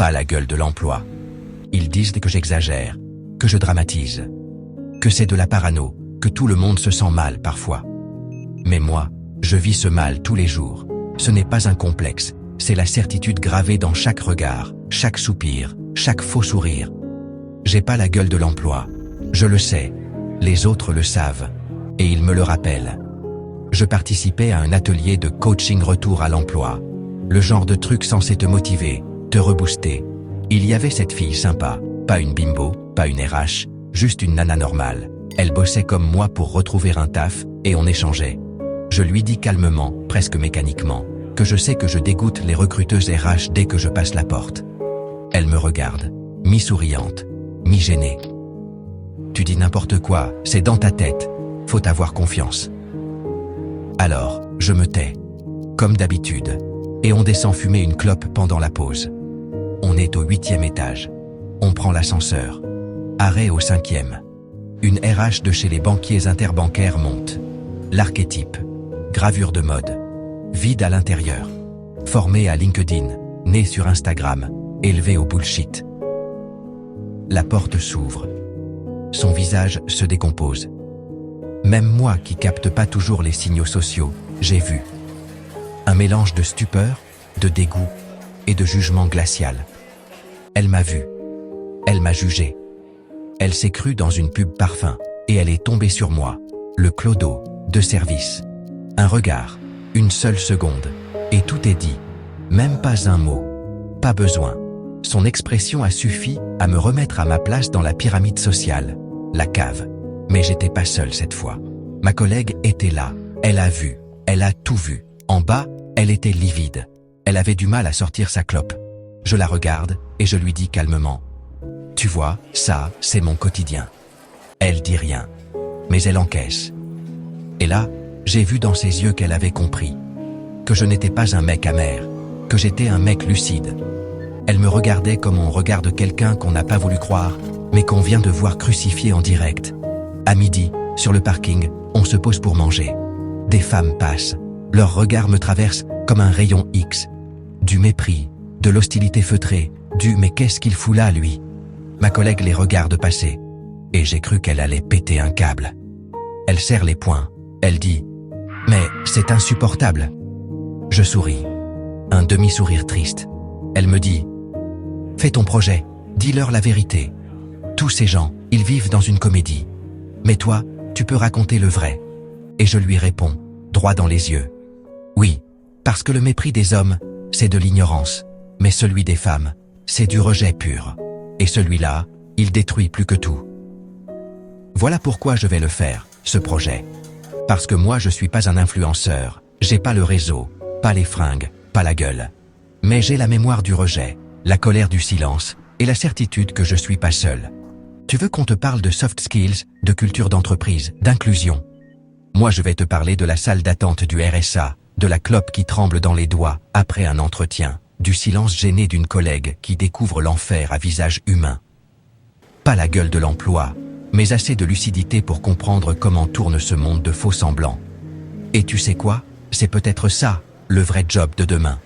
pas la gueule de l'emploi. Ils disent que j'exagère, que je dramatise, que c'est de la parano, que tout le monde se sent mal parfois. Mais moi, je vis ce mal tous les jours. Ce n'est pas un complexe, c'est la certitude gravée dans chaque regard, chaque soupir, chaque faux sourire. J'ai pas la gueule de l'emploi. Je le sais. Les autres le savent. Et ils me le rappellent. Je participais à un atelier de coaching retour à l'emploi. Le genre de truc censé te motiver, te rebooster. Il y avait cette fille sympa, pas une bimbo, pas une RH, juste une nana normale. Elle bossait comme moi pour retrouver un taf, et on échangeait. Je lui dis calmement, presque mécaniquement, que je sais que je dégoûte les recruteuses RH dès que je passe la porte. Elle me regarde, mi-souriante, mi-gênée. Tu dis n'importe quoi, c'est dans ta tête, faut avoir confiance. Alors, je me tais, comme d'habitude, et on descend fumer une clope pendant la pause. On est au 8e étage. On prend l'ascenseur. Arrêt au 5e. Une RH de chez les banquiers interbancaires monte. L'archétype. Gravure de mode. Vide à l'intérieur. Formé à LinkedIn. Né sur Instagram. Élevé au bullshit. La porte s'ouvre. Son visage se décompose. Même moi qui capte pas toujours les signaux sociaux, j'ai vu. Un mélange de stupeur, de dégoût et de jugement glacial. Elle m'a vu. Elle m'a jugé. Elle s'est crue dans une pub parfum et elle est tombée sur moi. Le clodo, de service. Un regard, une seule seconde, et tout est dit. Même pas un mot. Pas besoin. Son expression a suffi à me remettre à ma place dans la pyramide sociale. La cave. Mais j'étais pas seul cette fois. Ma collègue était là. Elle a vu. Elle a tout vu. En bas, elle était livide. Elle avait du mal à sortir sa clope. Je la regarde et je lui dis calmement. Tu vois, ça, c'est mon quotidien. Elle dit rien. Mais elle encaisse. Et là, j'ai vu dans ses yeux qu'elle avait compris. Que je n'étais pas un mec amer. Que j'étais un mec lucide. Elle me regardait comme on regarde quelqu'un qu'on n'a pas voulu croire, mais qu'on vient de voir crucifié en direct. À midi, sur le parking, on se pose pour manger. Des femmes passent. Leur regard me traverse comme un rayon X. Du mépris, de l'hostilité feutrée, du « mais qu'est-ce qu'il fout là, lui ?» Ma collègue les regarde passer. Et j'ai cru qu'elle allait péter un câble. Elle serre les poings. Elle dit « Mais c'est insupportable !» Je souris. Un demi-sourire triste. Elle me dit « Fais ton projet, dis-leur la vérité. Tous ces gens, ils vivent dans une comédie. Mais toi, tu peux raconter le vrai. » Et je lui réponds, droit dans les yeux. Oui, parce que le mépris des hommes, c'est de l'ignorance. Mais celui des femmes, c'est du rejet pur. Et celui-là, il détruit plus que tout. Voilà pourquoi je vais le faire, ce projet. Parce que moi je suis pas un influenceur, j'ai pas le réseau, pas les fringues, pas la gueule. Mais j'ai la mémoire du rejet, la colère du silence, et la certitude que je suis pas seul. Tu veux qu'on te parle de soft skills, de culture d'entreprise, d'inclusion? Moi je vais te parler de la salle d'attente du RSA, de la clope qui tremble dans les doigts après un entretien, du silence gêné d'une collègue qui découvre l'enfer à visage humain. Pas la gueule de l'emploi, mais assez de lucidité pour comprendre comment tourne ce monde de faux semblants. Et tu sais quoi? C'est peut-être ça, le vrai job de demain.